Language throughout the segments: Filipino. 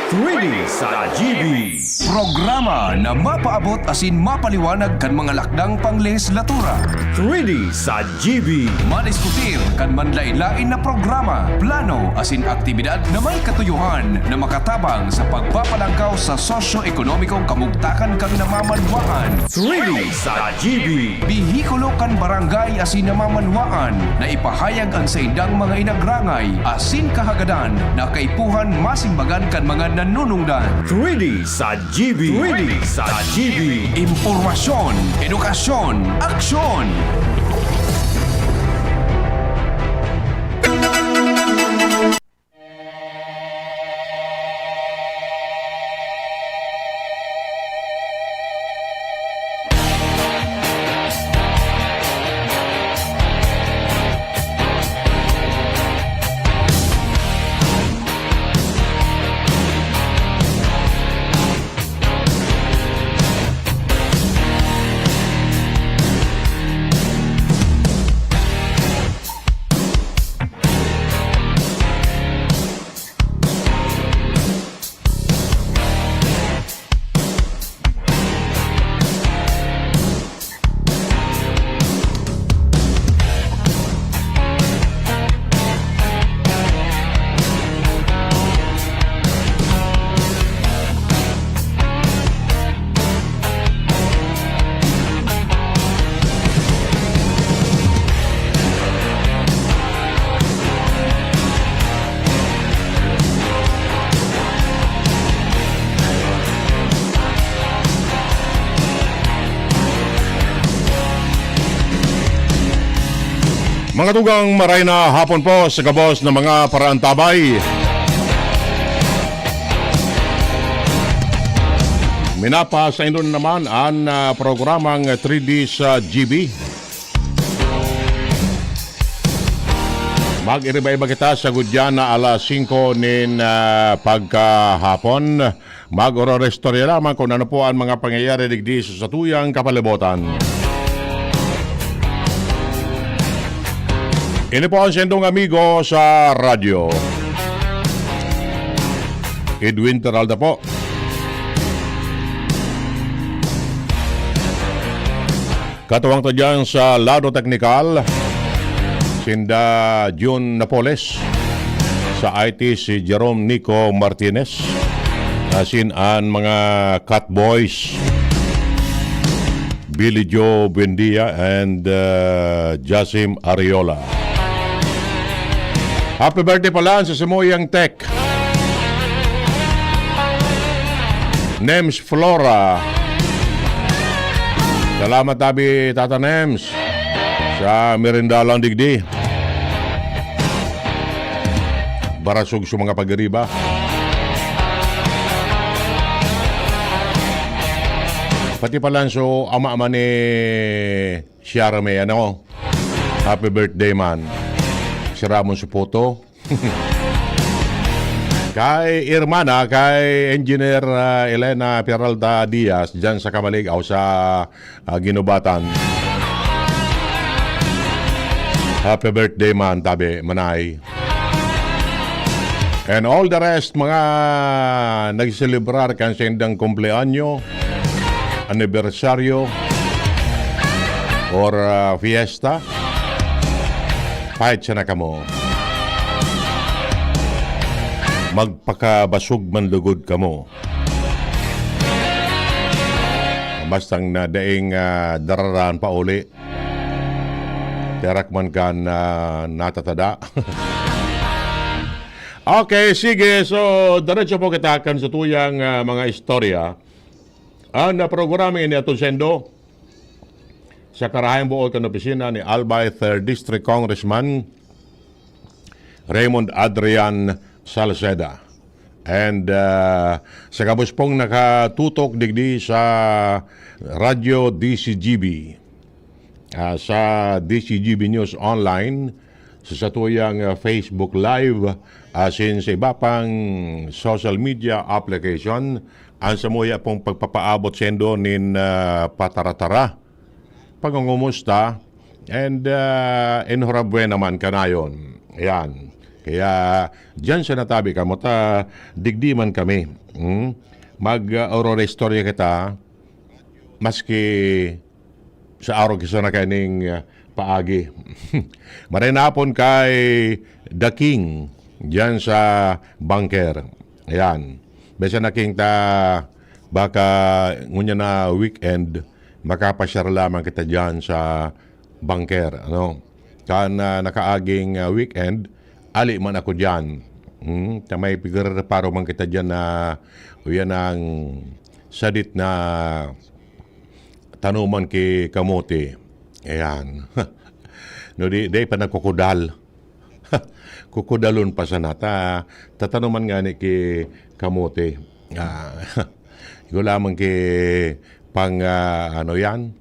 3D sa GB. Programa na mapaabot asin mapaliwanag kan mga lakdang panglegislatura. 3D sa GB. Madiskutir kan manlain-lain na programa, plano asin aktibidad na may katuyuhan na makatabang sa pagpapalangkaw sa sosyo-ekonomikong kamugtakan kang namamanwaan. 3D sa GB. Bihikulo kan barangay asin namamanwaan na ipahayag ang sa indang mga inagrangay asin kahagadan na kaipuhan masimbagan kan mga nanunungdan. 3D sa GB. 3D sa GB. Impormasyon, edukasyon, aksyon. Mga tugang maray na hapon po sa gabos ng mga paraantabay. Minapa sa inyo naman ang programang 3D sa GB. Mag-iriba-iba kita sa gudyan na alas 5 nin pagkahapon. Mag-oro-restorya lamang kung ano po ang mga pangyayari digdi sa tuyang kapalibutan. Ini po ang sendong amigo sa radyo. Edwin Teralda po. Katuwang to dyan sa lado teknikal, sinda June Napoles. Sa IT si Jerome Nico Martinez. Asin ang mga Cat Boys, Billy Joe Buendia and Jasim Ariola. Happy birthday pala sa Simoyang Tech. Nems Flora. Salamat tabi Tata Nems sa merindalang digdi. Barasog sa mga pagiriba. Pati pala so ama-ama ni Siarame, ano? Happy birthday man. Si Ramon Supoto. Kay Irmana, kay Engineer Elena Peralta Diaz dyan sa Kamaligaw sa Ginubatan. Happy birthday man, tabi, manay. And all the rest, mga nagselebrar kan sa indang kumpleanyo, anibersaryo, or fiesta. Kahit siya na kamo, magpakabasog man lugod kamo. Bastang na daing dararan pa uli, terak man kan natatada. Okay, sige. So, diretso po kita kan sa tuyang mga istorya. Ang programa ini atong sendo sa karahayang buol kan opisina ni Albay 3rd District Congressman Raymond Adrian Salceda. And sa kabus pong nakatutok digdi sa Radyo DCGB, sa DCGB News Online, sa satuyang Facebook Live, asin sa iba pang social media application, ang samuya pong pagpapaabot sendo nin pataratara, pagngumusta, and enhorabwe naman kanayon. Ayan. Kaya diyan sa natabi ka mo ta digdiman kami. Mag-aurora istorya kita maski sa araw kisa na kaning paagi. Marinapon kay The King diyan sa bunker. Ayan. Besa na king ta baka ngunya na weekend makapasyar lamang kita diyan sa bunker. Ano? Kan nakaaging weekend, ali man ako diyan. May pigre-reparo man kita diyan na yan ang sadit na tanuman ki kamote. Ayan. No di pa nagkukudal. Kukudalon pa sa nata. Tatanuman nga ni ki kamote. Iko lamang ki pang ano yan?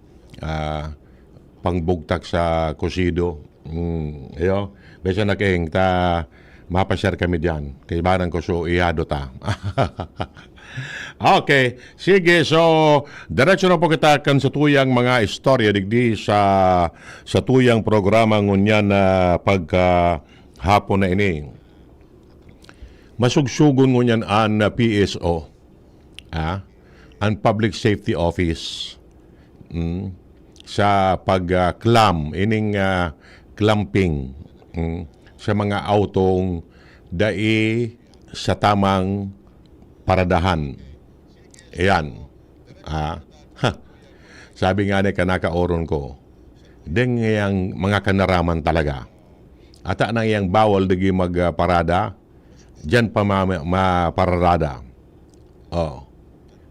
Pangbugtak sa kusido. Ayo. Besa na keng ta mapasyar kami diyan. Kay barang ko so iyado ta. Okay, sige. So, diretso na po kita kan sa tuyang mga istorya digdi sa tuyang programa ngunyan na pagkahapon na ini. Masugsugon ngunyan an PSO, an Public Safety Office, sa pag-clam, ining clamping sa mga autong dai sa tamang paradahan. Ayan. Sabi nga ni kanaka-oron ko, deng yang mga kanaraman talaga. Ata na yang bawal dagi magparada, dyan pa maparada.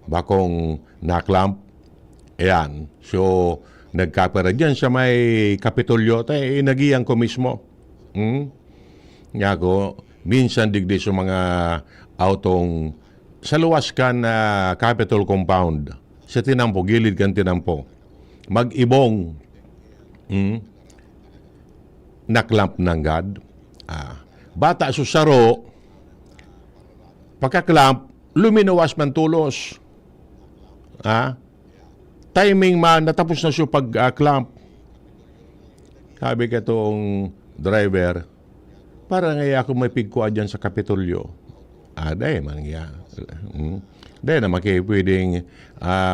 Bakong naklamp. Ayan. So, nagkapera dyan sa may Kapitolyo, tayo inagiyang ko mismo. Nga ko, minsan digdi sa mga autong sa luwas kan Capitol Compound, sa tinampo, gilid kan tinampo, mag-ibong naklamp ng God. Bata susaro, pagkaklamp, luminawas man tulos. Timing man, natapos na siya pag-clamp. Sabi ka itong driver, para nga ako may pigkuan dyan sa Kapitolyo. Day man nga. Day naman kayo pwedeng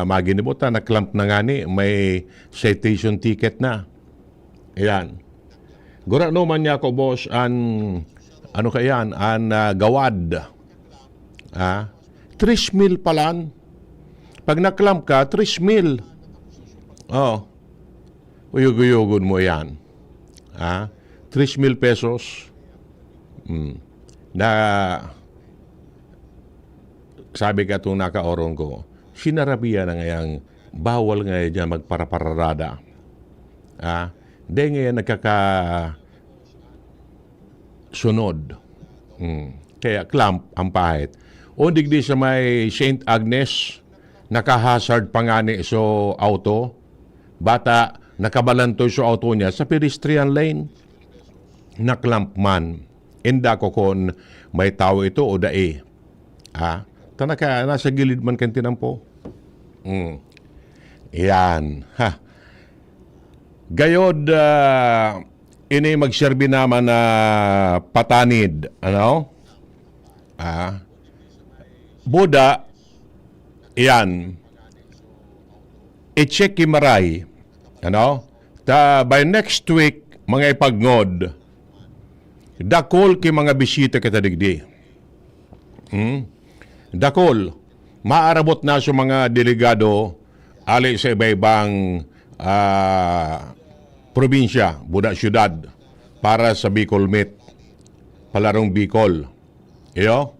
maginibutan na clamp na nga ni, may citation ticket na. Ayan. Gura naman niya ako, boss, ano kayan, gawad. 3,000 palan. Pag na-clamp ka, 3,000. Uyog-uyogod mo yan. 3,000 pesos. Na sabi ka itong naka-oron ko, sinarabiya na ngayang bawal ngayon dyan magparaparada. Di ngayon nagkakasunod. Kaya clamp ang pahit. O digdi sa may St. Agnes, nakahazard pa nga ni so auto. Bata, nakabalantoy so auto niya sa pedestrian lane. Naklamp man. Inda ko kon may tao ito o dae. Tanaka, nasa gilid man kantinan po. Yan. Gayod, ini magserbi naman na patanid. Ano? Buda, yan. I-check maray. Ano? By next week, mga ipagnod, dakol ki mga bisita kita digdi. Dakol, maarabot na sa mga delegado ali sa iba-ibang probinsya, buda syudad, para sa Bicol Meet, palarong Bicol. Iyo?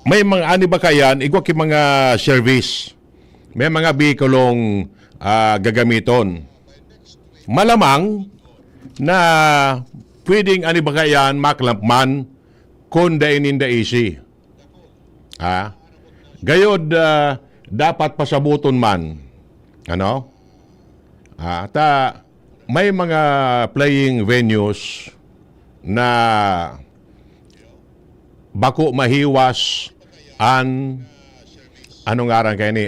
May mga ani ba kayan, igwa ki mga service, may mga Bicolong gagamiton. Malamang na pwedeng ani ba kayan maklampman kung dainin da easy. Gayod dapat pasabuton man. Ano? May mga playing venues na bako mahiwas anong aran kayo ni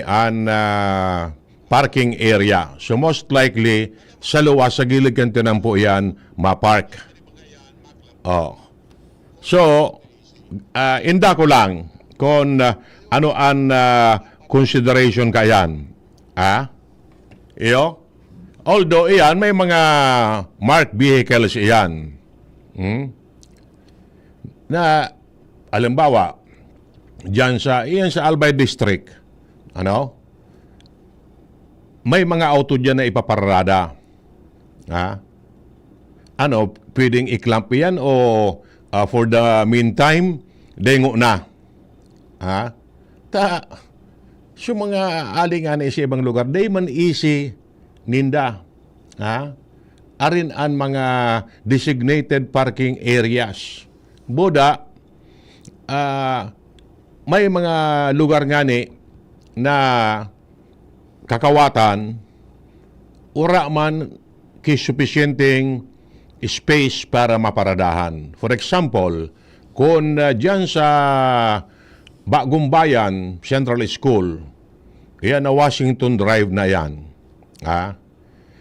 parking area. So most likely sa luwas sa gilid kanto po yan mapark. So, inda ko lang kung ano ang consideration kayan. Iyo? Although iyan, may mga marked vehicles iyan. Na, alimbawa, iyan sa Albay District, may mga auto dyan na ipaparada. Pwedeng i-clamp yan o for the meantime, dengo na. So mga alingan sa ibang lugar, they man easy ninda. Arin ang mga designated parking areas. Boda, may mga lugar nga ni na kakawatan, ura man sufficienting space para maparadahan. For example, kung dyan sa Bagong Bayan Central School, yan na Washington Drive na yan.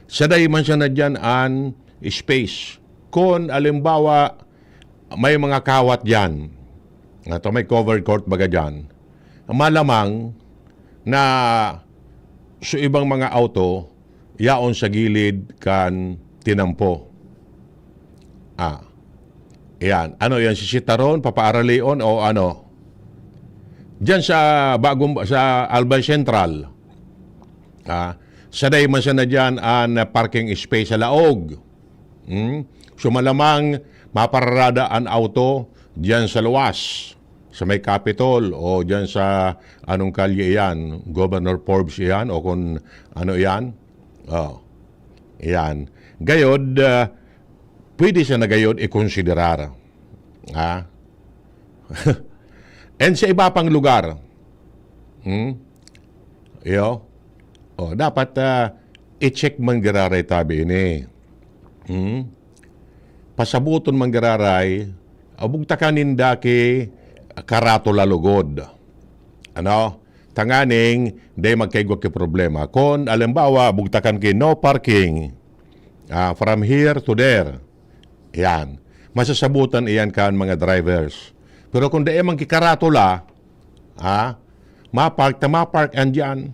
Saday man siya na dyan ang space. Kung alimbawa, may mga kawat dyan, may covered court baga dyan, malamang na sa ibang mga auto, yaon sa gilid kan tinampo. Yan. Ano yan? Sisitaron, papaaralion o ano? Diyan sa Albay Central, saday man siya na dyan ang parking space sa laog. So malamang maparada ang auto diyan sa luwas, sa may Capitol o diyan sa anong kalye yan, Governor Forbes yan o kung ano yan. Yan. Gayod, pwede siya na gayod i-considerar. And sa iba pang lugar, dapat i-check man giraray tabi ini. Pasabuton man giraray, bugtakanin daki karatula lugod. Tanganing, day magkaigwa ki problema. Kung alimbawa, bugtakan ki no parking from here to there. Yan. Masasabutan iyan kan mga drivers. Pero kung day man kikaratula, mapark andyan.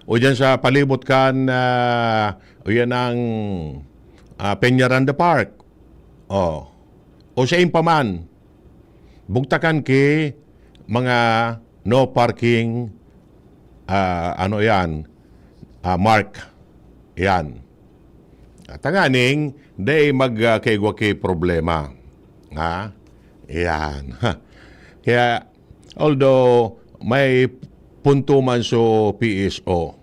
O dyan sa palibot kan, o yan ang Peñaranda Park. O sa impaman, bugtakan ki mga no parking mark. Yan. Tanganing, day magkaigwa ki problema. Yan. Kaya, although may punto man so PSO,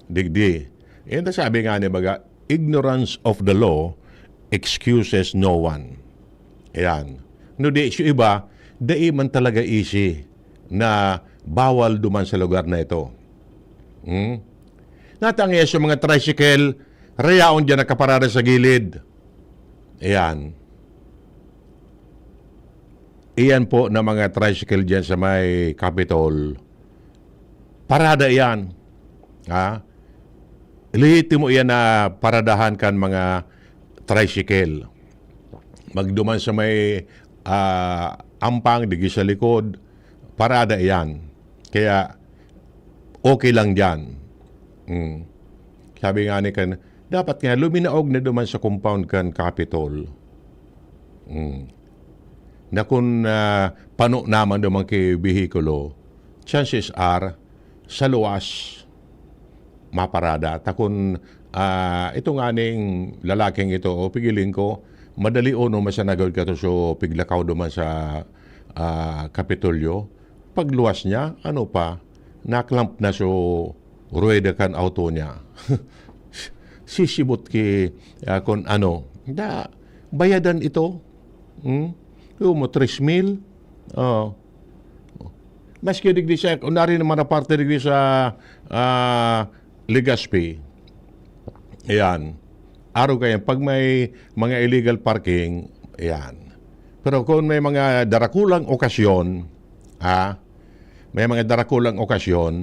digdi. Yan sabi nga ni baga, ignorance of the law excuses no one. Yan. No di siya iba, di man talaga easy na bawal duman sa lugar na ito. Natangya sa mga tricycle, rayaon dyan nakaparada sa gilid. Ayan. Iyan po na mga tricycle dyan sa may Capitol. Parada yan. Lihiti mo yan na paradahan kan mga tricycle. Magduman sa may ampang, digi sa likod, parada yan. Kaya, okay lang dyan. Sabi nga ni kan, dapat nga luminaog na duman sa compound kan Capitol. Na kung pano naman duman kay bihikulo, chances are, sa luwas, maparada. Takon, ito nga ning lalaking ito, pigiling ko, madali ono masanagod ka to so piglakaw duman sa Kapitolyo. Pagluwas niya, ano pa, naklamp na so rueda kan auto niya. Sisibot ki kung ano, bayadan ito. Yung mo 3,000. Maski digdi siya, unari naman na parte digdi sa Legazpi. Ayan. Araw kayo, pag may mga illegal parking, ayan. Pero kung may mga darakulang okasyon, may mga darakulang okasyon,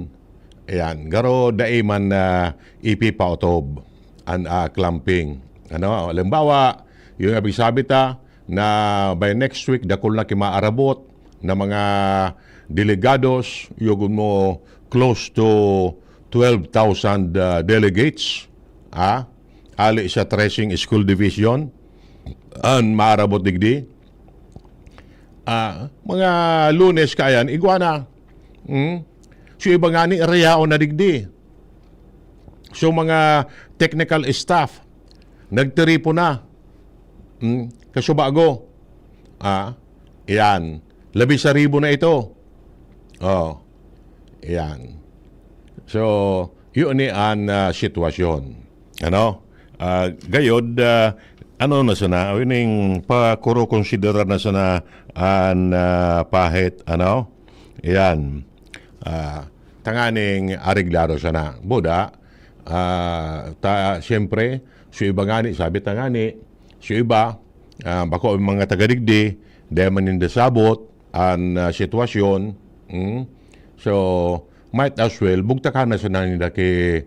ayan, garo daiman na ipipaotob ang clamping. Halimbawa, yung abisabita, na by next week dakol na kimaarabot na mga delegados, yugon mo close to 12,000 delegates ali sa Tracing School Division an maarabot digdi. Mga Lunes kayan iguana. So iba nga ni reao na digdi. So mga technical staff nagtiripo na. Kasubago. Yan. 11,000 na ito. Oh. Yan. So, yun ni an sitwasyon. Ano? Gayod, ano na sana? Wining pakuro konsidera na sana an pahit, ano? Yan. Tanganing ariglado sana. Buda, siyempre, so iba ngani, sabi tangani, so iba, bako mga tagadigdi, dahil manindasabot, ang sitwasyon. So, might as well, bugtakan na sa nila kay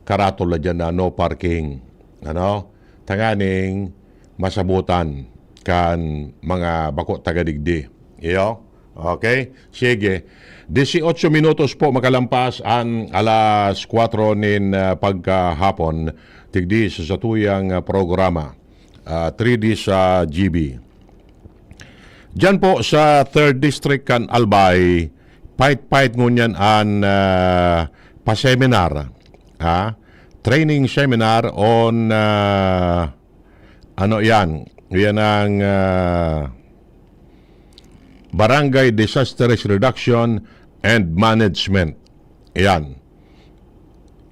karatol na dyan na no parking. Ano? Tanganing masabutan kan mga bako tagadigdi. Iyo? Okay? Sige. 18 minutos po makalampas ang alas 4 nin pagkahapon. Tigdi sa satuyang programa. 3D sa GB. Diyan po sa 3rd District kan Albay, pait-pait ngunyan an pa-seminar. Training seminar on ano yan? Yan ang Barangay Disaster Risk Reduction and Management. Yan.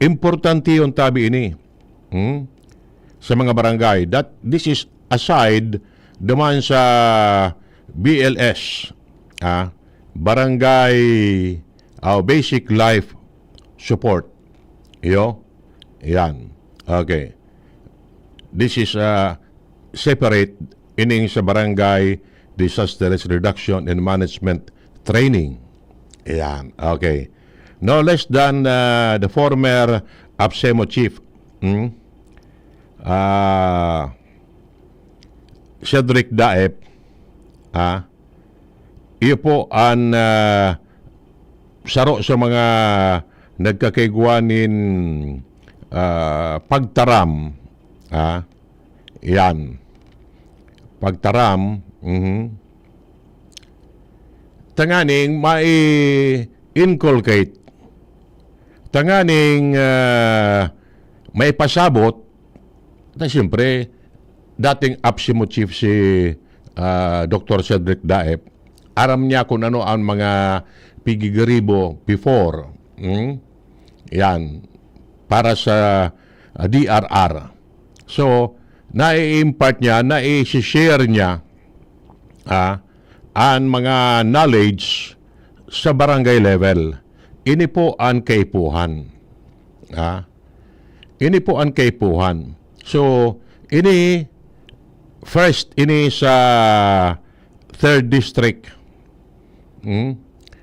Importante yung tabi ini. Sa mga barangay. This is aside duman sa BLS, Barangay Basic Life Support. Yan. Okay. This is separate ining sa Barangay Disaster Risk Reduction and Management Training. Yan. Okay. No less than the former APSEMO chief, Cedric Daep, iyo po ang saro sa mga nagkakaigwanin pagtaram. Yan. Pagtaram. Tanganing mai-inculcate. Tanganing may pasabot na siyempre dating APSEMO chief si Dr. Cedric Daep, aram niya kung ano ang mga pigigaribo before. Yan. Para sa DRR. So, nai-impart niya, nai-share niya ang mga knowledge sa barangay level. Ini po ang kaipuhan. Ini po ang kaipuhan. So, ini first, ini sa 3rd District.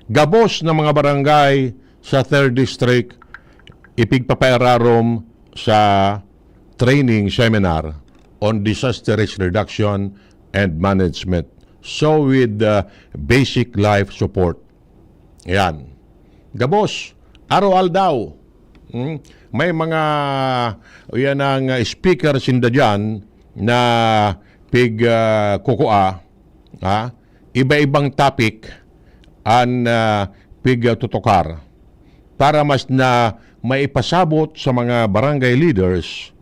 Gabos ng mga barangay sa 3rd District, ipigpapairarom sa training seminar on disaster risk reduction and management. So with basic life support. Yan. Gabos, araw daw. May mga yan ang speakers in the dyan na kukua, iba-ibang topic ang tutukar para mas na maipasabot sa mga barangay leaders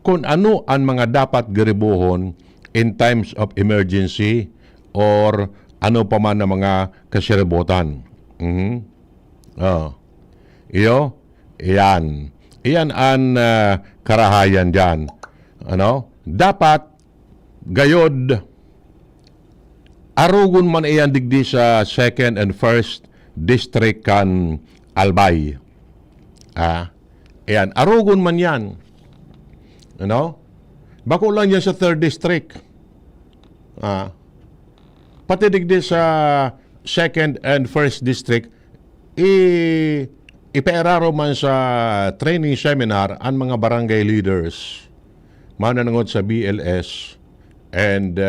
kung ano ang mga dapat garibuhon in times of emergency or ano pa man na mga kasiributan. Iyo, yan. Iyan ang karahayan dyan. Dapat gayod arugon man iyan digdi sa 2nd and 1st District kan Albay. Ayan, arugon man yan. Bako lang yan sa 3rd District. Pati digdi sa 2nd and 1st District, ipaeraro man sa training seminar ang mga barangay leaders, mananangod sa BLS, and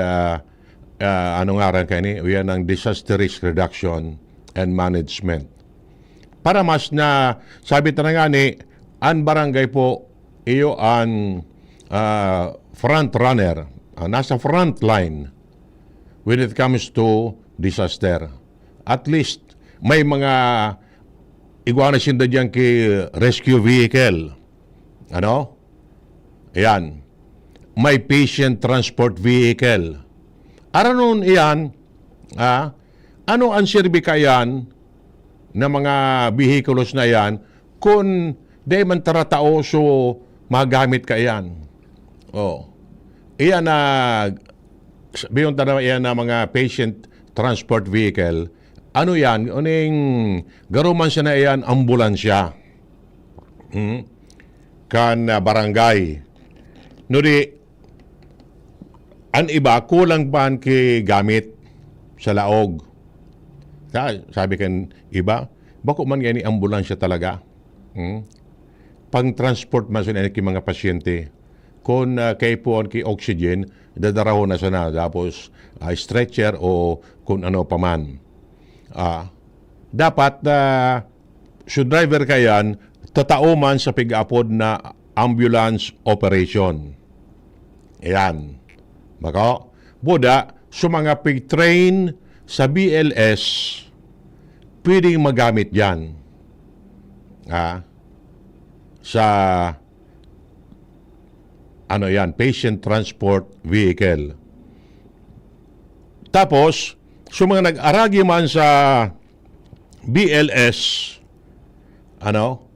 ano nga rin kayo ni, yan ang disaster risk reduction and management. Para mas na, sabi ta na nga ni, ang barangay po, iyo ang front runner, nasa front line when it comes to disaster. At least, may mga iguana sinda dyan ki rescue vehicle. Ano? Ayan. May patient transport vehicle. Ara nun iyan, ano ang sirbi kayan na mga vehikulos na yan kung di man taratao so magamit ka yan. Oh. Iyan na, sabihin ta na iyan na mga patient transport vehicle. Ano yan? Uning garuman siya na iyan, ambulansya. Kan barangay. No di, ang iba, kulang pa ki gamit sa laog. Sabi kan iba, bako man yan ambulansya talaga. Pang-transport man sa mga pasyente. Kung kay po ki oxygen, dadaraho na sana. Tapos stretcher o kung ano pa man. Dapat so driver ka yan, tatao man sa pig-apod na ambulance operation. Ayan. Bako, buda, so mga pig-train sa BLS, pwedeng magamit yan. Sa, ano yan, patient transport vehicle. Tapos, so mga nag-aragi man sa BLS, ano,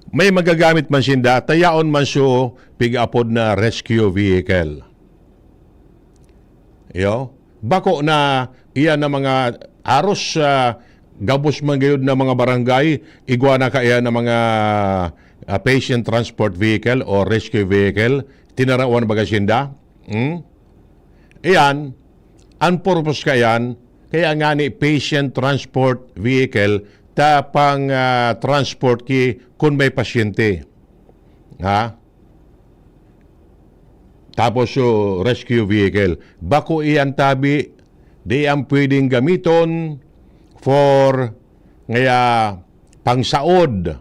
may magagamit man sinda, tayaon man so pig-apod na rescue vehicle. Yo, bako na iyan na mga aros sa gabos man gayud na mga barangay, iguana ka iyan na mga patient transport vehicle o rescue vehicle, tinarawan baga sinda. Iyan, ang purpose ka yan, kaya nga ni patient transport vehicle, tapang transport ki kung may pasyente. Tapos rescue vehicle. Bako iyan tabi, di ang pwedeng gamiton for ngaya pangsaod.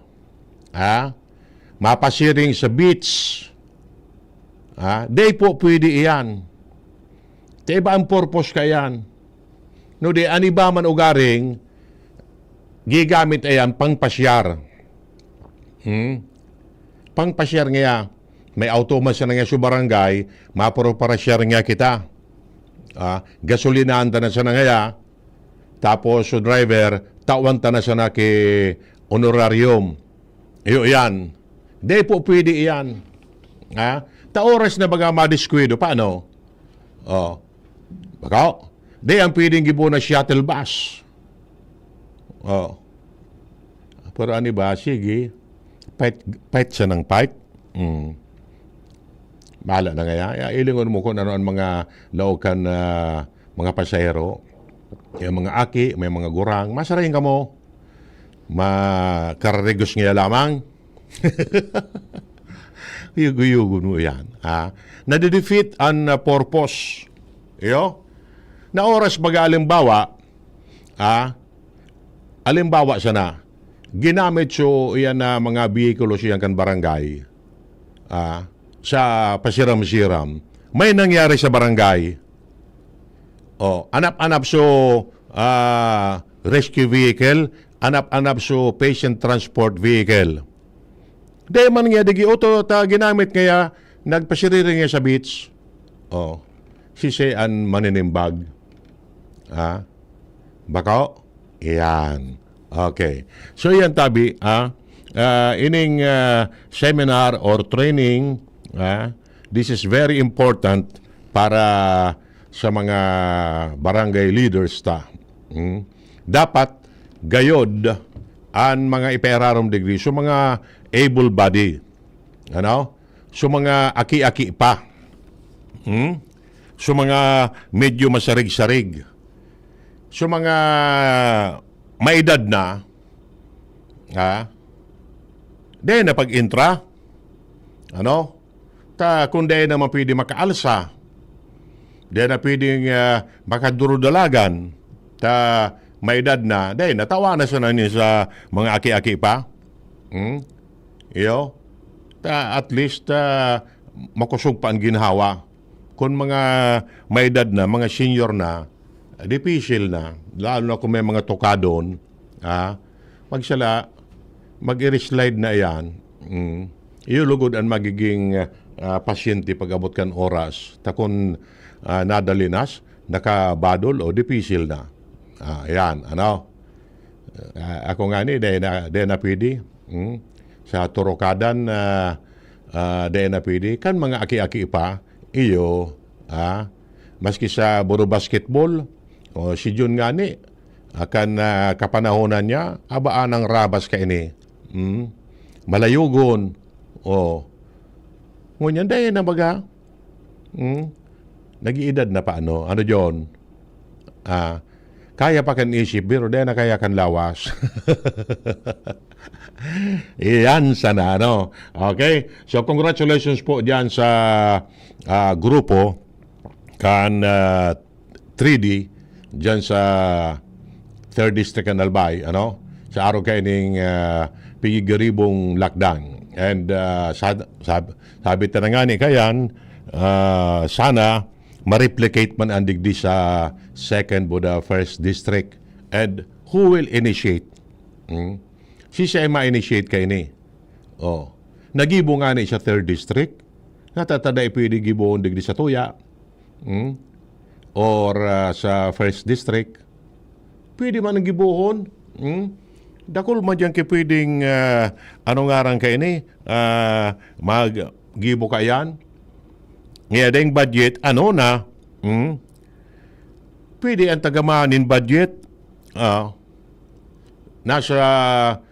Mapasiring sa beach. Di po pwede iyan. Diba ang purpose ka yan? No, di aniba man ugaring, gigamit ayan pangpasyar. Pangpasyar ngaya. May automat siya nga sa barangay, mapuro para share nga kita. Gasolinahan ta na siya na ngaya, tapos so driver, tawan ta na siya na ki honorarium. Iyo yan. Di po pwede iyan. Ta oras na baga madiskwido, paano? Baka, di ang pwedeng gibo na shuttle bus. Pero ano ba, sige, fight siya ng fight. Mahala na nga. Ilingon mo kung ano ang mga laokan na mga pasahero. Yung mga aki, may mga gurang. Masarayin ka mo. Makararigos nga lamang. Yugo-yugo mo yan. Nadidefeat ang purpose. Iyo? Na oras baga alimbawa, alimbawa sana, ginamit so iyan na mga vehikulos yan kan barangay. Sa pasiram-siram, may nangyari sa barangay. Anap-anap so rescue vehicle, anap-anap so patient transport vehicle. Dahil man nga, digi auto ta ginamit kaya nagpasiriri nga sa beach. Sisian maninimbag. Bako? Yan. Okay. So yan tabi, ining seminar or training, this is very important para sa mga barangay leaders ta. Dapat gayod ang mga iperarom degree so mga able body. So mga aki-aki pa. So mga medyo masarig-sarig. So mga may edad na, dahil na pag-intra, kung dahil naman pwede makaalsa, Di na pwedeng makadurudalagan ta may edad na. Di, natawa na siya na niya sa mga aki-aki pa. Iyo? Ta at least makusog pa ang ginhawa. Kung mga may edad na, mga senior na, difficile na. Lalo na kung may mga tukadon, magsala, mag-i-slide na yan. Iulugod ang magiging pasyente pag abot kan oras. Ta kung nadalinas, nakabadol o difficile na. Yan, ano? Ako nga ni, dahil na pwede. Sa turokadan, dahil na pwede. Kan mga aki-aki pa, iyo, maski sa buro basketball, o si Jun nga ni, akan kapanahonan niya, abaan ang rabas ka ini. Malayugon, o, ngunyan dahil na baga, nag-iedad na pa ano John? Kaya pa kan isip, pero dahil na kaya kan lawas. Iyan sana, ano? Okay? So, congratulations po dyan sa grupo kan 3D dyan sa 3rd District kan Albay, ano? Sa araw kayo ng pigigiribong lakdang. And sabi ta na nga ni kayan, sana ma-replicate man ang digdi sa 2nd Buda 1st District. And who will initiate? Si siya ay ma-initiate kayo ni. Nagibo nga ni sa 3rd District. Natatada pwede giboon digdi sa Tuya. Or sa 1st District. Pwede man ang giboon. Dakol man dyan pwedeng anong ngarang kayo ni? Mag-gibo ka yan. Ngayon ding budget, ano na? Pwede ang tagamanin budget. Nasa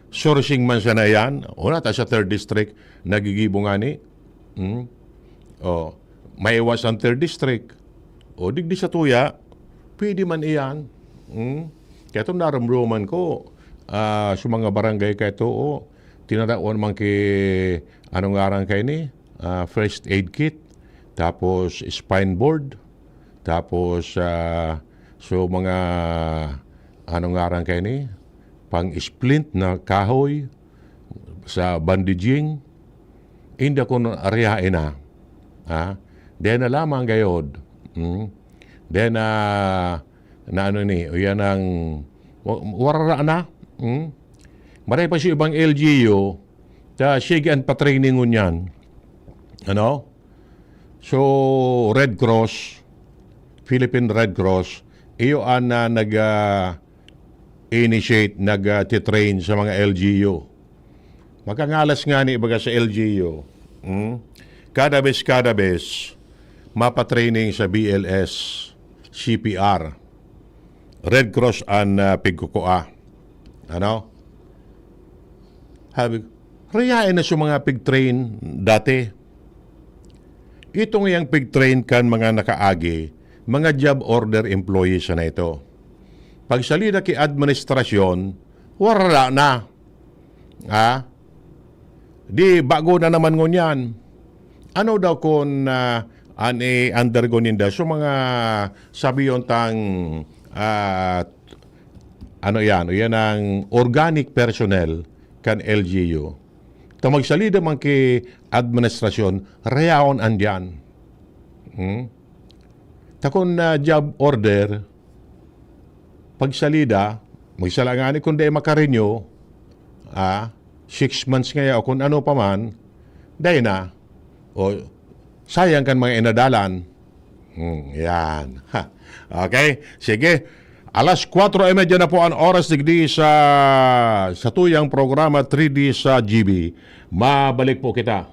sourcing man siya na yan. O na, sa 3rd District, nagigibo nga ni. May iwas ang 3rd District. O digdi sa Tuya, pwede man iyan. Kaya itong naramdaman ko, sa mga barangay kayo ito, tinatawon man kay, anong ngarang kayo ni? First aid kit. Tapos spine board, tapos so mga anong ngarang kayo ni? Pang-splint na kahoy sa bandaging. Hindi ko arihain na. Then na lamang gayod. Then na ano ni, yan ang warara na. Maray pa siya ibang LGU, sige ang patraining ngunyan. Ano? So, Red Cross, Philippine Red Cross, iyo ang nag-initiate, nag-train sa mga LGU. Makangalas nga ni ibaga sa LGU. Kada bes, mapatraining sa BLS, CPR, Red Cross ang pigkukuha. Ano? Riyain na sa mga pig-train dati. Itong yung pig-train kan mga nakaagi, mga job order employees na ito. Pagsalida ki administrasyon, wala na. Di bago na naman ngunyan. Ano daw kung undergo ninda? So mga sabi yon tang ano yan ang organic personnel kan LGU. Magsalida man ki administrasyon, reyaon andyan. Takon na job order, pagsalida, magsalangani kung di makarenew, 6 months ngayon, o kung ano pa man, dahil na, o sayang kan mga inadalan. Yan. Okay, sige. Alas 4:30 na po ang oras digdi sa tuyang programa 3D sa GB. Mabalik po kita.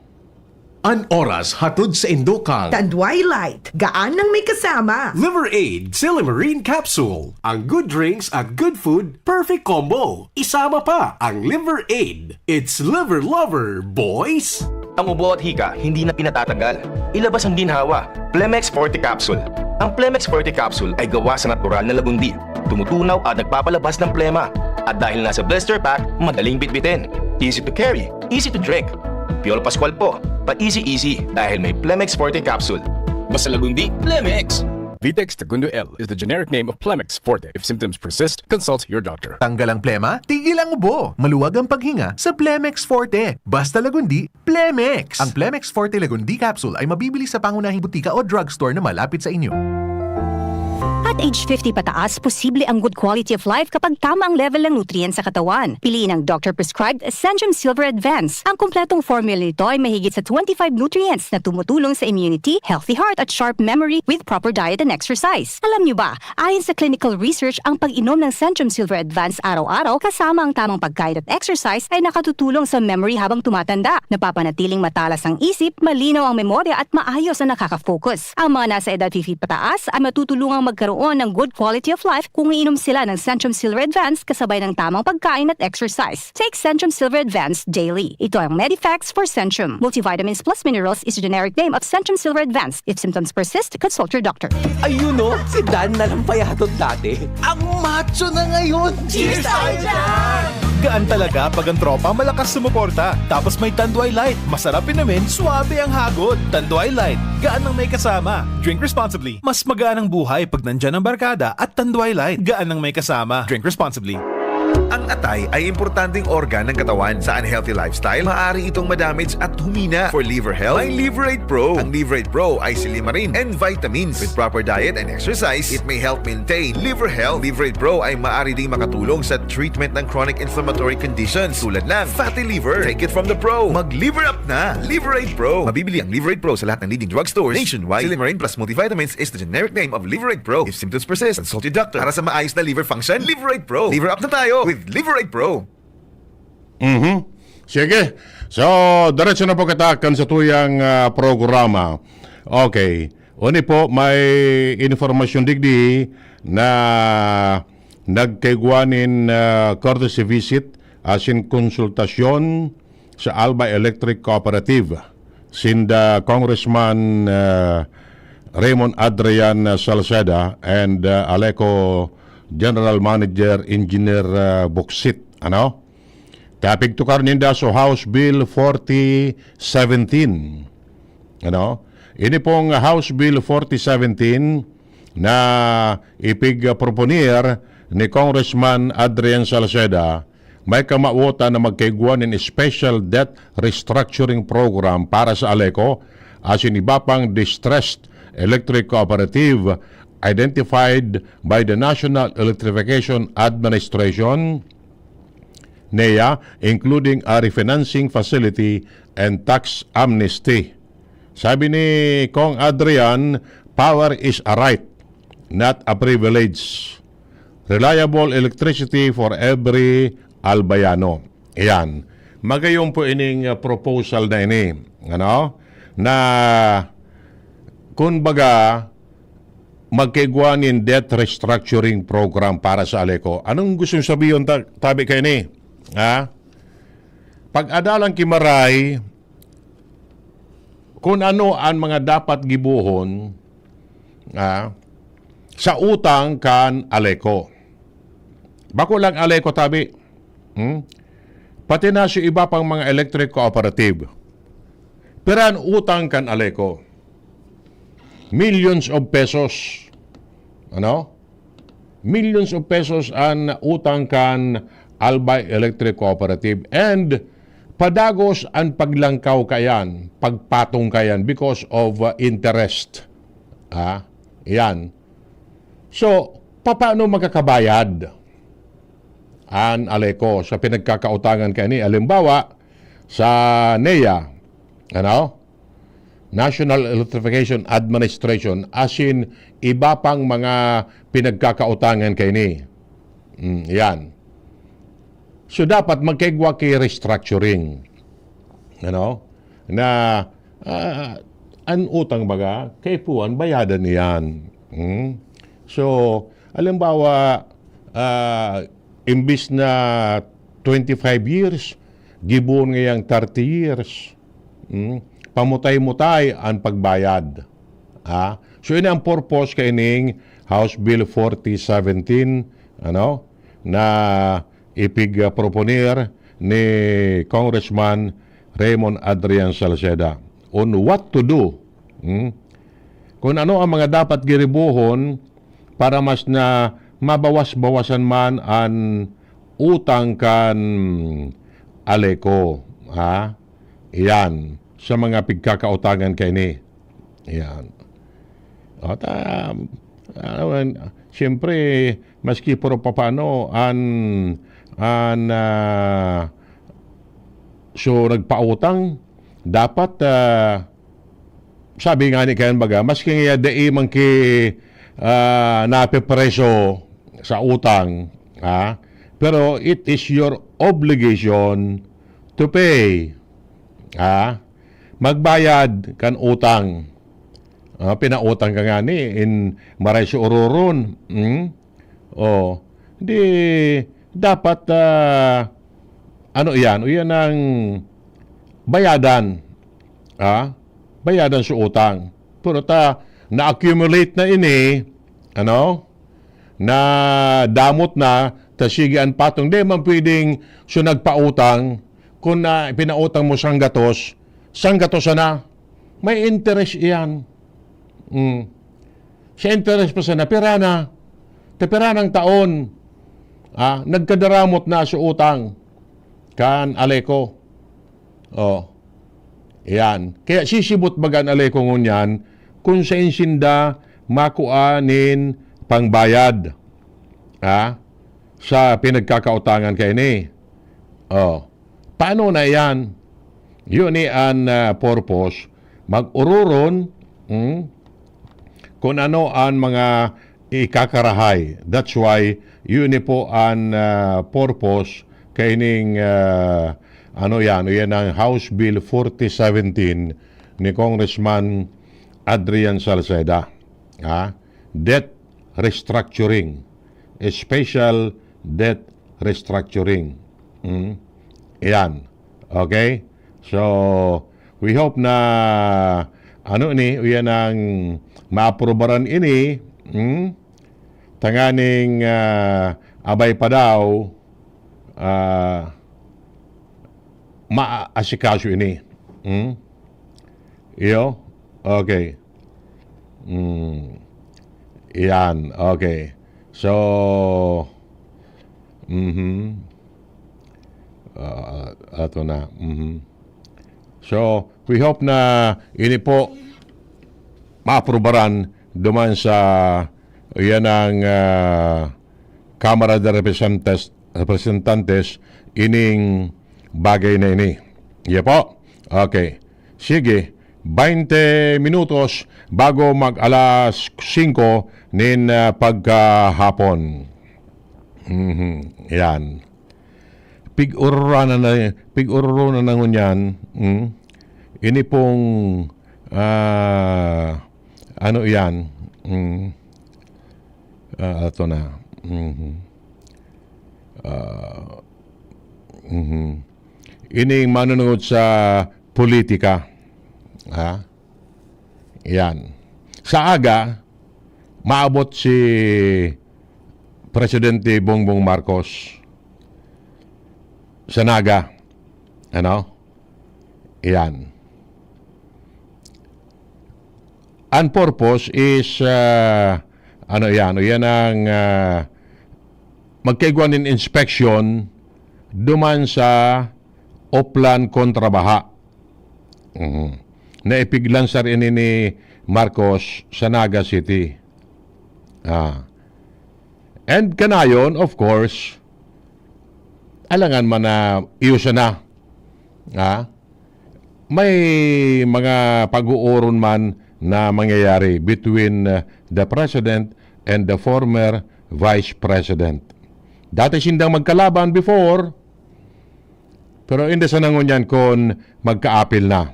An oras hatod sa Indokang. Tandwilight, gaan ng may kasama. Liver Aid Silimarine Capsule. Ang good drinks at good food, perfect combo. Isama pa ang Liver Aid. It's liver lover, boys! Ang ubo at hika hindi na pinatatagal. Ilabas ang ginhawa. Plemex Forte Capsule. Ang Plemex Forte Capsule ay gawa sa natural na lagundi. Tumutunaw at nagpapalabas ng plema. At dahil nasa blister pack, madaling bitbitin. Easy to carry, easy to drink. Piolo Pascual po, pa easy dahil may Plemex Forte Capsule. Basta lagundi, Plemex! Vitex Segundo L is the generic name of Plemex Forte. If symptoms persist, consult your doctor. Tanggal ang plema, tigil ang ubo. Maluwag ang paghinga sa Plemex Forte. Basta Lagundi, Plemex! Ang Plemex Forte Lagundi Capsule ay mabibili sa pangunahing butika o drugstore na malapit sa inyo. At age 50 pataas, posible ang good quality of life kapag tama ang level ng nutrients sa katawan. Piliin ang doctor-prescribed Centrum Silver Advance. Ang kumpletong formula nito ay mahigit sa 25 nutrients na tumutulong sa immunity, healthy heart at sharp memory with proper diet and exercise. Alam niyo ba, ayon sa clinical research, ang pag-inom ng Centrum Silver Advance araw-araw kasama ang tamang pagkain at exercise ay nakatutulong sa memory habang tumatanda. Napapanatiling matalas ang isip, malinaw ang memorya at maayos na nakaka-focus. Ang mga nasa edad 50 pataas ay matutulungang magkaroon ng good quality of life kung iinom sila ng Centrum Silver Advance kasabay ng tamang pagkain at exercise. Take Centrum Silver Advance daily. Ito ang Medifacts for Centrum. Multivitamins plus minerals is the generic name of Centrum Silver Advance. If symptoms persist, consult your doctor. Ayun o, si Dan na lang payatot dati. Ang macho na ngayon! Cheers tayo dyan! Gaan talaga pag ang tropa malakas sumuporta. Tapos may Tanduay Light. Masarap inumin, suabe ang hagod. Tanduay Light, gaan ng may kasama. Drink responsibly. Mas magaan ang buhay pag nandyan ang barkada at Tanduay Light. Gaan ng may kasama. Drink responsibly. Ang atay ay importanteng organ ng katawan. Sa unhealthy lifestyle, maaari itong madamage at humina. For liver health, may Liverate Pro. Ang Liverate Pro ay silimarin and vitamins. With proper diet and exercise, it may help maintain liver health. Liverate Pro ay maaari ding makatulong sa treatment ng chronic inflammatory conditions tulad ng fatty liver. Take it from the pro. Mag-liver up na. Liverate Pro. Mabibili ang Liverate Pro sa lahat ng leading drugstores nationwide. Silimarin plus multivitamins is the generic name of Liverate Pro. If symptoms persist, consult your doctor. Para sa maayos na liver function, Liverate Pro. Liver up na tayo with Liverate Pro. Sige. So, diretso na po katakan sa tuyang programa. Okay. Uni po, may informasyon digdi na nagkaigwanin courtesy visit as in konsultasyon sa Albay Electric Cooperative sinda Congressman Raymond Adrian Salceda and Aleco General Manager Engineer Boksit. Ano? Kapigtukar ninda so House Bill 4017. Ano? Ini pong House Bill 4017 na ipig-proponir ni Congressman Adrian Salceda may kamauta na magkaiguan in special debt restructuring program para sa Aleco as in iba pang distressed electric cooperative identified by the National Electrification Administration, NEA, including a refinancing facility and tax amnesty. Sabi ni Kong Adrian, power is a right, not a privilege. Reliable electricity for every Albayano. Ayan. Magayong po ining proposal na ini. Ano? Na, kumbaga, magkaigwanin debt restructuring program para sa Aleco. Anong gusto sabihin tabi kayo ni? Ha? Pag-adalang kimaray, kung ano ang mga dapat gibuhon sa utang kan Aleco. Bako lang Aleco tabi. Pati na si iba pang mga electric cooperative. Pero ang utang kan Aleco, millions of pesos. Ano? Millions of pesos ang utang kan Albay Electric Cooperative and padagos ang paglangkaw kayan, pagpatong kayan because of interest. Yan. So, paano makakabayad ang Aleco sa pinagkakautangan kani? Halimbawa, sa NEA, ano? National Electrification Administration, as in iba pang mga pinagkakautangan kay ni. Yan. So dapat magkaigwa kay restructuring. Ano? Na ang utang baga, kay puan bayadan niyan. So, halimbawa, imbis na 25 years, gibon ngayang 30 years. Pamutay-mutay ang pagbayad. So, ini ang purpose kaining House Bill 4017, ano, na ipig-proponir ni Congressman Raymond Adrian Salceda on what to do kung ano ang mga dapat giribuhon para mas na mabawas-bawasan man ang utang kan Aleko. Ha? Iyan. Sa mga pigkakautangan kay ni. Iyan. At, siyempre, maski puro papano, so nagpautang, dapat, sabi nga ni Kayan Baga, maski nga dai man ki napipreso sa utang, pero it is your obligation to pay. Magbayad kan utang. Pinautang ka nga ni in maray si ururon. Di dapat ano yan? Yan ang bayadan. Bayadan sa utang. Pero na-accumulate na ini, na damot na, tasigian patong, di man pwedeng nagpautang, kung pinautang mo sanggatos na, may interest iyan. Sa interest pa sana, piranang taon, nagkadaramot na sa utang, kan Aleko. Yan. Kaya sisibot bagan Aleko ngunyan, kung sa insinda, makuanin pangbayad, sa pinagkakautangan kay ni. Paano na yan? Yun ang purpose. Mag-ururon kung ano ang mga ikakarahay. That's why yun po ang purpose kay ning yan ang House Bill 4017 ni Congressman Adrian Salceda. Debt restructuring. Special debt restructuring. Yan. Okay? So, we hope na yan ang maaprobaran ini, tanganing abay pa daw maaasikaso ini. Iyo? Okay. Yan. Okay. So, ato na. So, we hope na ini po maaprobaran duman sa yan ang Kamara de Representantes ining bagay na ini. Yeah po? Okay. Sige. 20 minutos bago mag alas 5 nin pagkahapon. Yan. Pig-uruna na ngunyan. Ini pong yan. Ito na. Ini manunod sa politika. Yan. Sa aga, maabot si Presidente Bongbong Marcos sa Naga. Yan. Ang purpose is yan ang magkaigwanin inspection duman sa Oplan kontrabaha. Naipiglan sa rin ni Marcos sa Naga City. And kanayon, of course, alangan man na iusa na. May mga pag-uuron man na mangyayari between the President and the former Vice President. Dati sindang magkalaban before, pero hindi sa nangunyan kung magka-apil na.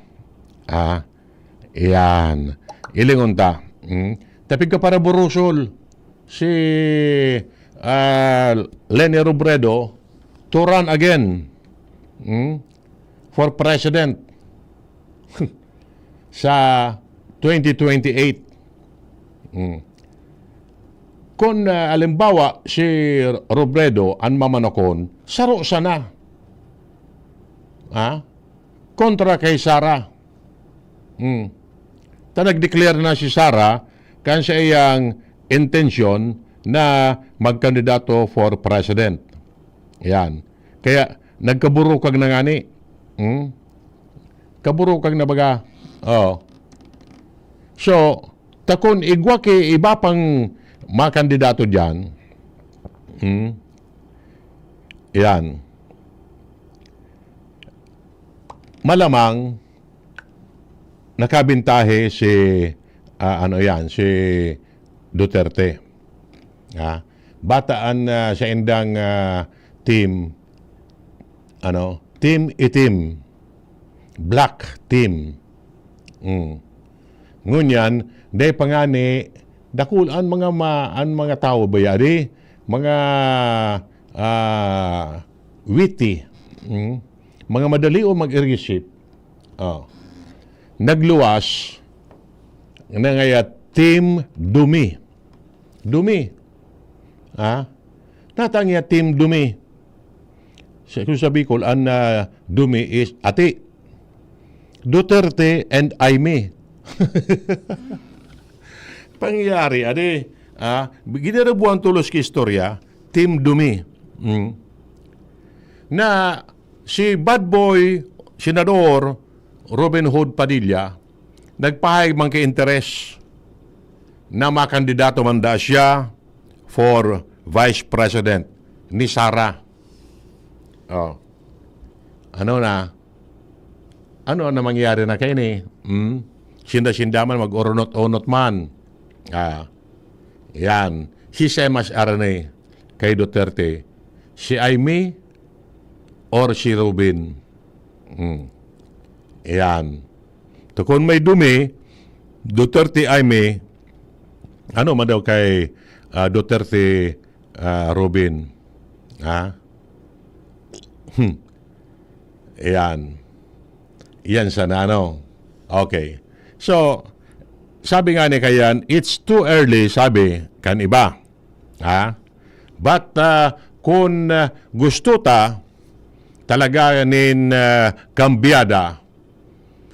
Yan. Ilingon ta. Tapig ka para burusol si Leni Robredo to run again for President sa 2028. Kung alimbawa si Robredo ang mamanakon, saro sana. Kontra kay Sara. nag-declare na si Sara kan sa iyang intensyon na magkandidato for president. Yan. Kaya nagkaburukag na nga ni. Kaburukag na baga. Oh. So, takon igwa kay iba pang mga kandidato dyan. Yan. Malamang nakabintahe si si Duterte. Bataan sa indang team team itim, black team. Ngunyan day pangani dakulan mga tao ba yari mga witty, mga madali o mag-isip. Nagluwas na ngaya Team Dumi. Natangya Team Dumi. Kung sabi ko, Dumi is ati. Duterte and Aimee. Pangyayari, ginarabuan tulos ki istorya, Team Dumi. Na si bad boy, senador, Robin Hood Padilla, nagpahayag man kay interes na makandidato man da siya for Vice President ni Sara. Ano na mangyari na kayo ni? Sinda-sindaman, mag-oronot-onot man. Yan. Si Semas Arane kay Duterte. Si Aimee or si Robin. Yan. Kung may Dumi, Duterte Aimee, ano man daw kay Duterte Robin? Yan. Yan sana, Okay. So, sabi nga ni kayan, it's too early, sabi kan iba. But kung gusto ta talaga nin kambiyada,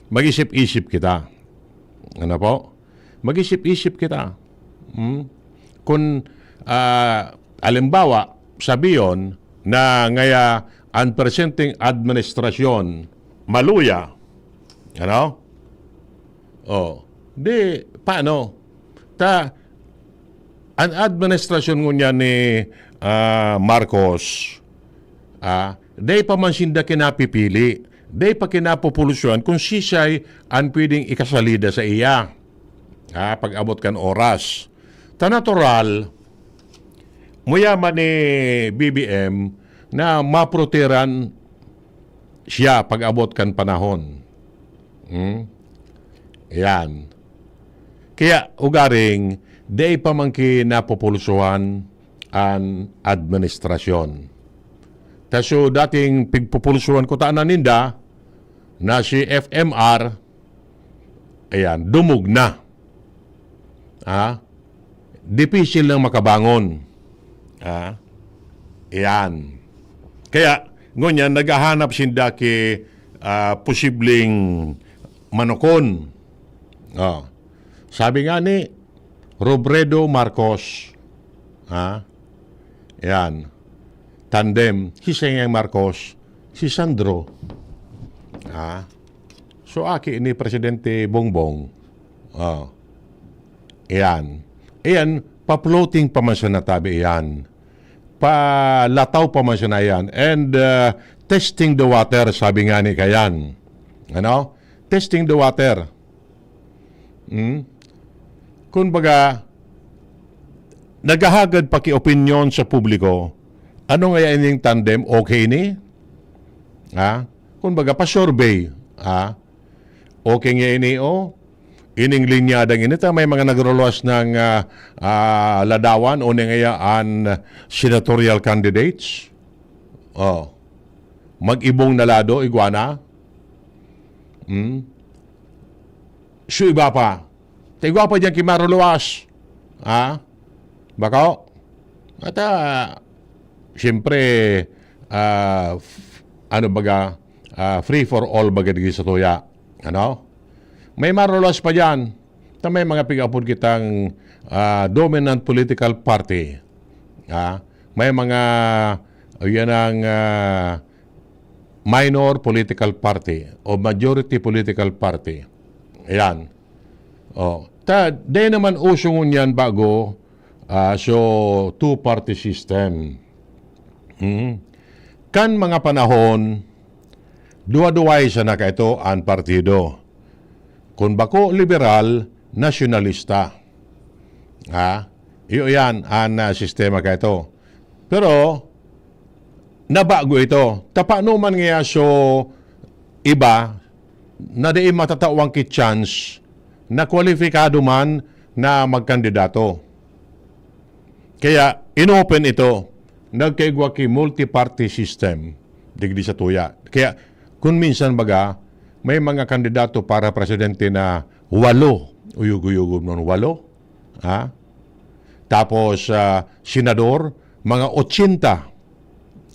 mag-isip-isip kita. Ano po? Mag-isip-isip kita. Kung alimbawa, sabiyon na ngaya ang presenting administrasyon maluya, di, paano? Ang administrasyon ngunya ni Marcos, di pa man sinda kinapipili, day pa kinapopulusyon kung sisay ang pwedeng ikasalida sa iya. Pag-abot kan oras. Natural, muyaman ni BBM na maproteran siya pag-abot kan panahon. Yan. Kaya ugaring, day pa man kinapopulusyon ang administrasyon. Taso dating pigpopulusyon ko taanan ninda, na si FMR, dumog na. Dipisil lang makabangon. Yan. Kaya, ngunyan, naghahanap sinda ki posibleng manukon. Sabi nga ni Robredo Marcos, yan, tandem, si Sengeng Marcos, si Sandro. So, aki ni Presidente Bongbong. Yan. Yan, pa-floating pa man siya natabi yan. Palataw pa man siya na yan. And testing the water, sabi nga ni kayan. Testing the water. Kung baga, naghahagad pa ki-opinion sa publiko, ano nga yung tandem, okay ni? Kung baga, pa-survey. Okay nga ini, ining linyadang inita, may mga nagroluas ng ladawan o ngayaan senatorial candidates. Mag-ibong nalado, iguana. So, iba pa. Tigwa pa dyan kimaruluas. Bako? At siyempre, free for all baga sa tuya. May maruluas pa dyan. Ta may mga pigapod kitang dominant political party. May mga yan ang minor political party o majority political party. Ayan. Di naman usong yan bago so two-party system. Kan mga panahon, duwa-duway sa naka ito ang partido. Kung bako liberal, nasyonalista. Iyo yan ang sistema ka ito. Pero, nabago ito. Tapano man nga so iba na di matatawang ki chance na kwalifikado man na magkandidato. Kaya, inopen ito. Nagkaigwa ki multi-party system digdi sa tuya. Kaya, kung minsan baga, may mga kandidato para presidente na 8. Uyug-uyug nun 8. Tapos, senador, mga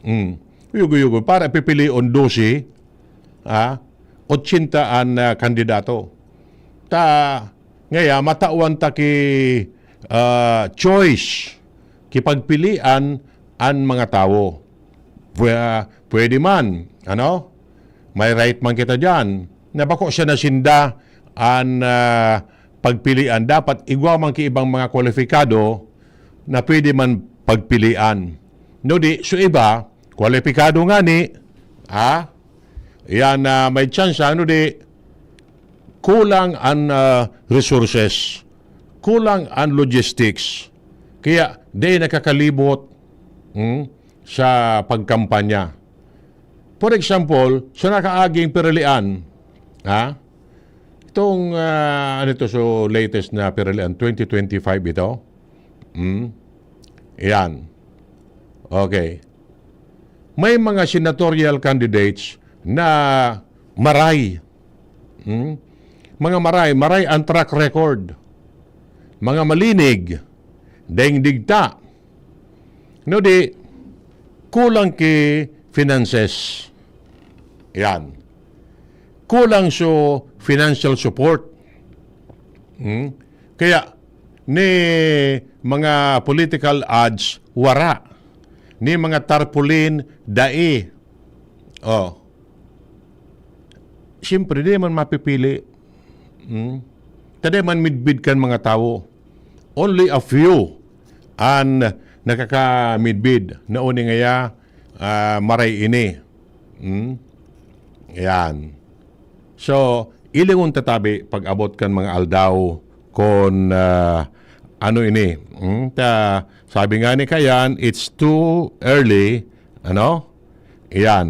80. Uyug-uyug. Para pipilion 12, 80 ang kandidato. Ngaya, matawan ta ki choice, kipagpilian ang mga tao. Pwede man, may right man kita dyan. Nabako siya na sinda ang pagpilian. Dapat igwa man ki ibang mga kwalifikado na pwede man pagpilian. No di, so iba, kwalifikado nga ni, yan may chance, di, kulang ang resources, kulang ang logistics. Kaya, di nakakalibot sa pagkampanya. For example, sa nakaaging piralian, itong, so latest na piralian, 2025 ito. Yan. Okay. May mga senatorial candidates na maray. Mga maray ang track record. Mga malinig, daing digta. No di, kulang ki finances. Yan. Kulang so financial support. Kaya, ni mga political ads, wara. Ni mga tarpaulin, dai. Siyempre, di man mapipili. Tadi man midbid kan mga tao. Only a few ang nakaka-midbid na uni ngaya maray ini. Yan. So, ilingon tatabi pag-abot kan mga aldaw kon ini. Sabi nga ni Kayan, it's too early. Yan.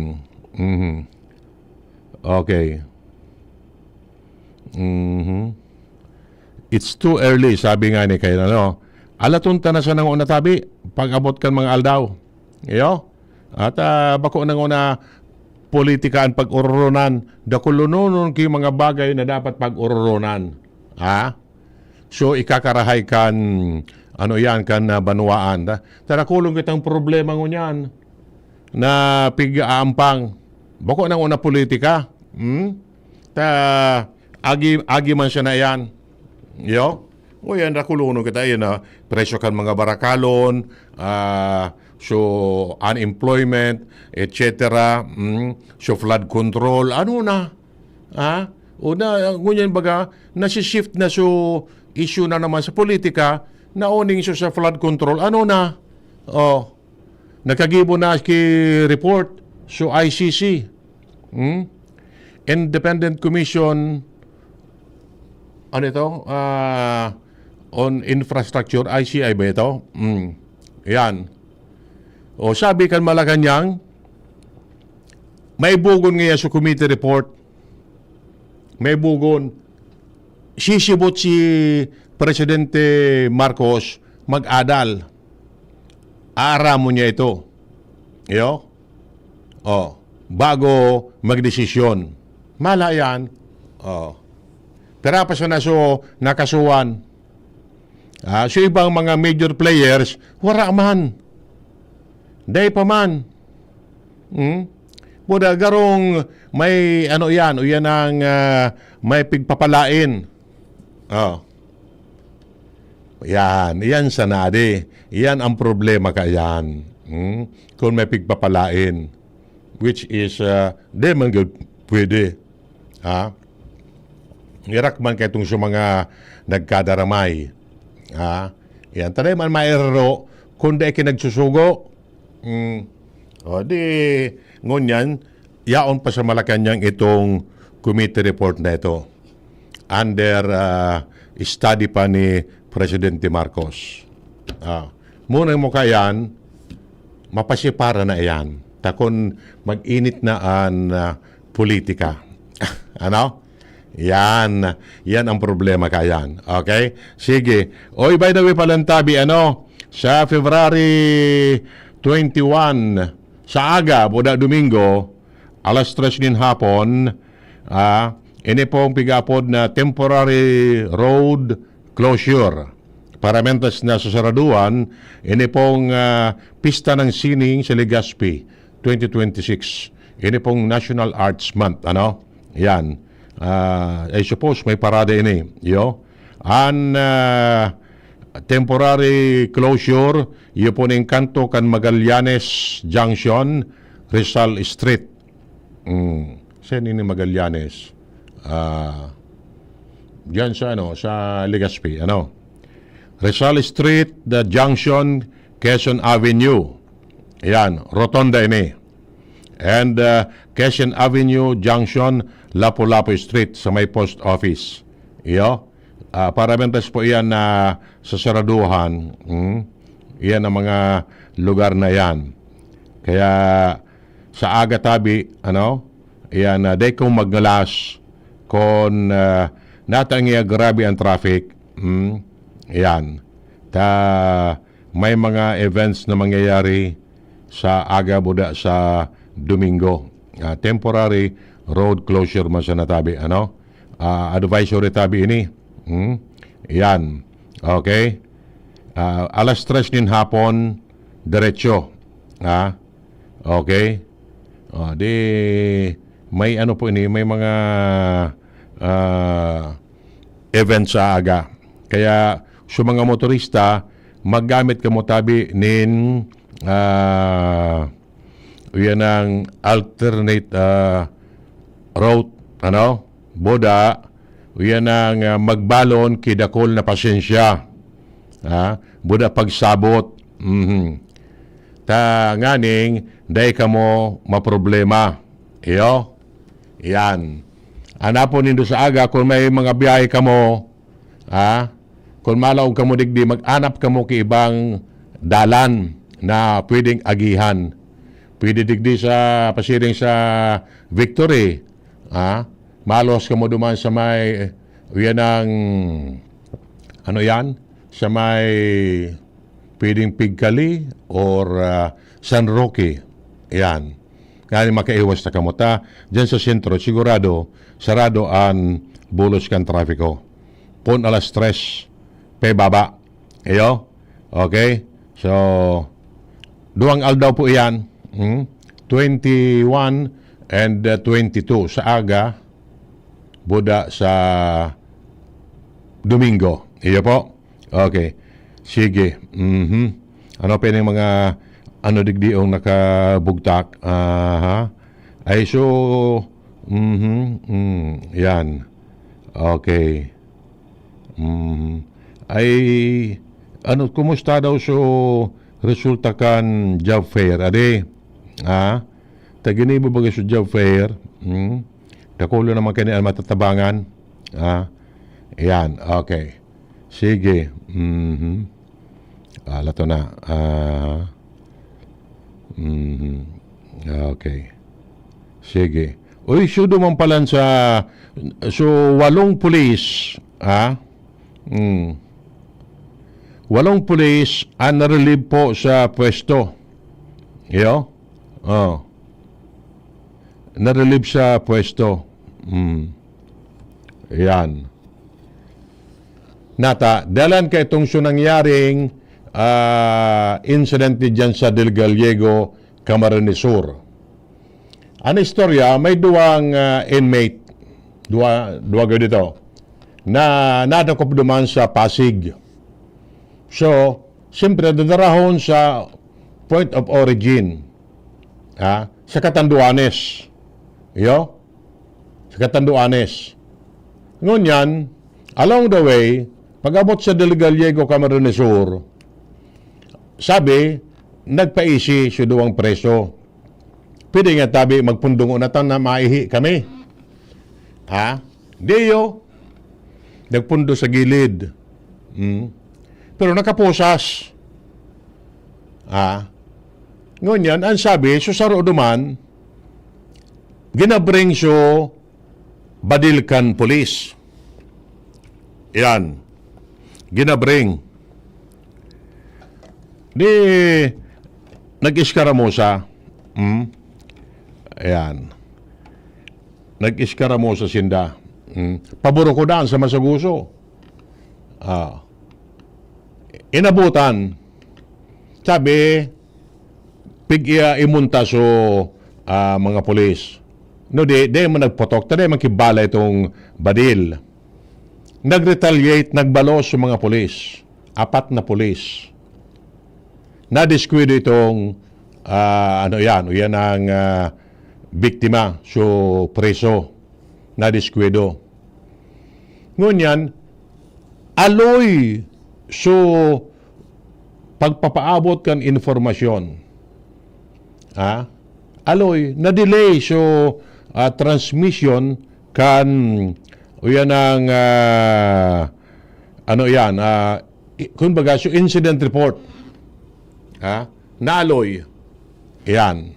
Okay. It's too early, sabi nga ni Kayan. Alatunta na sa nang una tabi, pag-abot kan mga aldaw. At bako nang una politikaan pag-ururonan, dakulununon ki mga bagay na dapat pag-ururonan. So, ikakarahay kan, yan, kan banwaan. Tarakulong kitang problema ngunyan na pig-aampang. Bako nang una politika. Agi man siya na yan. O yan, rakulunong kita yan presyo kan mga barakalon, so unemployment, etc. So flood control, Una, ngunyan baga, nasi-shift na so issue na naman sa politika, nauning so sa flood control, nakagibo na ki report, so ICC, Independent Commission, on Infrastructure, ICI ba ito? Yan. O sabi kan Malacanang, may bugon ngayon sa committee report. May bugon. Sisibot si Presidente Marcos mag-adal. Aara mo niya ito. Bago magdesisyon. Mala yan. Pero pa siya na so nakasuwan. So ibang mga major players, wala man. Day pa man. Buda garong may yan ang may pigpapalain. Yan sanadi. Yan ang problema kayan. Kung may pigpapalain. Which is, di man good pwede. Ha? Irak man kay itong sa mga nagkadaramay. Ha? Yan. Tanay man mairaro, kung di kinagsusugo, o di, ngunyan, yaon pa sa Malacanang itong committee report na ito. Under study pa ni Presidente Marcos. Muna mo kayan, mapasipara na yan. Takon mag-init na ang politika. Ano? Yan ang problema kayan. Okay? Sige. Oy, by the way, Palantabi, sa February 21, sa aga, buda Domingo, alas 3 din hapon, ini pong pigapod na temporary road closure. Paramentas na sa Saraduan, ini pong pista ng sining sa Legazpi 2026. Ini pong National Arts Month. Yan. I suppose may parada ini. Temporary closure, iyo po ng kanto kan Magallanes Junction, Rizal Street. Saan ini Magallanes? Diyan sa Legazpi. Rizal Street, the Junction, Quezon Avenue. Yan, rotonda ini. And Quezon Avenue, Junction, Lapu-Lapu Street sa may post office. Paramentas po yan na sa Saraduhan. Yan ang mga lugar na yan. Kaya sa aga tabi, yan, day kong magnalas kung natangiya grabe ang traffic. Yan. May mga events na mangyayari sa aga buda sa Domingo. Temporary road closure man sa natabi. Advisory tabi ini. Yan. Okay? Alas 3 din hapon, diretso. Okay? Di may po ini, may mga event sa aga. Kaya sa mga motorista, maggamit ka mo tabi nin yan ang alternate route, boda, yan ang magbalon kidakol na pasensya. Boda pagsabot. Nganing, day ka mo maproblema. Yan. Anapon nindo sa aga, kung may mga biyahe ka mo, kung malaog ka mo digdi, mag-anap ka mo ki ibang dalan na pwedeng agihan. Pwede digdi sa pasiring sa Victory. Malos ka mo duman sa may yan ang sa may pwedeng Pigkali or San Roque. Yan. Kaya makaiwas na kamuta. Diyan sa sentro, sigurado, sarado ang bulos kan trafiko. Pon alas 3, baba. Okay? So, duwang aldaw po yan. 21 and 22 sa aga, buda sa Domingo. Iyo po? Okay. Sige. Ano pa yung mga digdiong nakabugtak? Ay, so, yan. Okay. Ay, kumusta daw so resulta kan job fair? Ade, tagini mo ba sa job fair? Dakulo naman kanil matatabangan. Yan, okay. Sige. Lato na. Okay. Sige. Uy, sudo man pala sa so 8 pulis, 8 pulis ang na-relieve po sa pwesto. Na-relieve sa pwesto. Yan. Nata, dalan kay itong nangyaring incident dyan sa Del Gallego, Camarines Sur. Ang istorya, may duwang inmate, duwa dito, na nadakop duman sa Pasig. So, siyempre, dadarahon sa point of origin. Sa Catanduanes. Sa Catanduanes. Ngunyan, along the way, pag-abot sa Del Gallego, Camarines Sur, sabi, nagpaisi siya duwang preso. Pwede nga tabi, magpundungo na na maihi kami. Diyo, nagpundo sa gilid. Pero nakapusas. Ngunyan, ang sabi, susaro duman, ginabring siya Badilcan Police. Yan. Ginabring. Di, nag-iskaramusa. Ayan. Nag-iskaramusa sinda. Paburo ko daan sa Masaguso. Inabutan. Sabi, pig-iya imunta so mga polis. No, di mo nagpotok. Tadi makibala itong Badil. Nag-retaliate, nagbalos sa mga polis. 4 na polis. Na-disquido itong yan ang biktima, so preso. Na-disquido. Ngunyan, aloy so pagpapaabot kan informasyon. Aloy, na-delay so transmission kan yan ang kumbaga so incident report. Naaloy. Yan.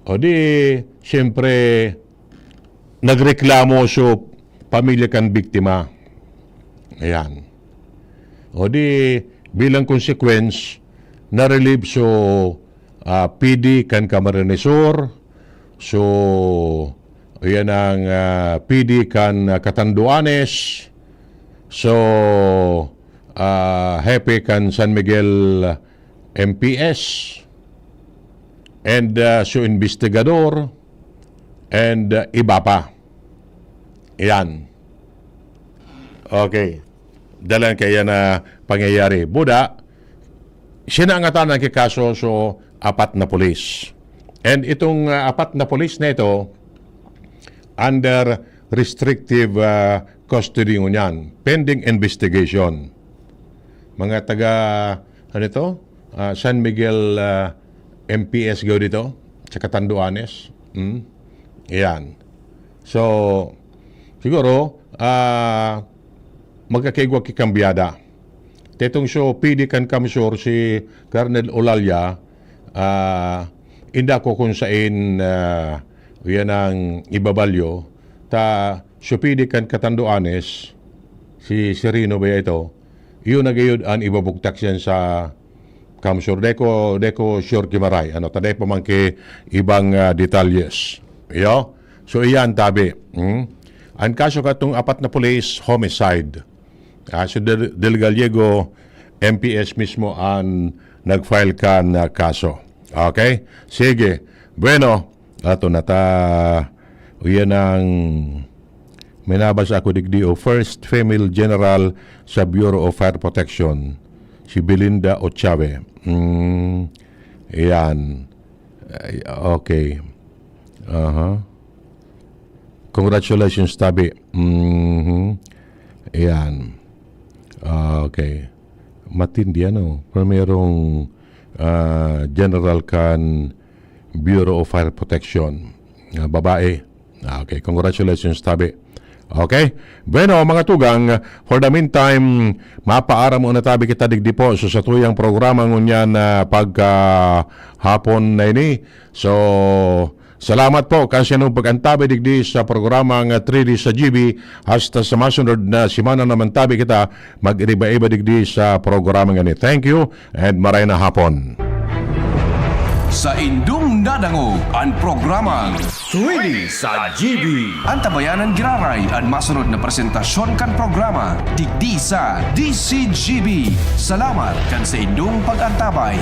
O di, siyempre, nagreklamo so pamilya kan biktima. Ayan. O di, bilang consequence, na-relieve so PD kan Camarines Sur, so yan ang PD kan Catanduanes, so Hepe kan San Miguel MPS, and so investigador, and iba pa. Yan. Okay. Dalang kaya na pangyayari. Buda, sinangatan ng kikaso so 4 na polis. And itong 4 na polis na ito, under restrictive custody ngunyan, pending investigation. Mga taga, San Miguel MPS go dito, sa Catanduanes. Yan. So, siguro, magkakaigwa kikambyada. Tetong so, PD kan kamsur si Colonel Olalia, inda ko kung sain yan ang ibabalyo, so PD kan Catanduanes, si Serino ba ito, yun na gayod ang ibabugtak yan sa kamsur. Deko sure kimaray. Taday pa man ki ibang detalyes. So, iyan tabi. Ang kaso katong 4 na police, homicide. So, Del Gallego, MPS mismo ang nag-file ka na kaso. Okay? Sige. Bueno, ato na ta, yan ang minabasa ako digdio. First female general sa Bureau of Fire Protection, si Belinda Ochave. Yan. Okay. Congratulations, Tabi. Yan. Okay. Matindi pero mayroong general kan Bureau of Fire Protection. Babae. Okay. Congratulations, Tabi. Okay? Bueno, mga tugang, for the meantime, mapaara mo na tabi kita digdi po so sa tuyang programa ngunyan pagkahapon na ini. So, salamat po kasi nung pag-antabi digdi sa programang 3D sa GB hasta sa masunod na simana naman tabi kita mag-iba-iba digdi sa programang ini. Thank you and maray na hapon. Sa indung nadango ang programang 3D sa GB. Ang tabayanan giraray ang masunod na presentasyon kan programa digdi sa DCGB. Salamat kan sa indung pag-antabay.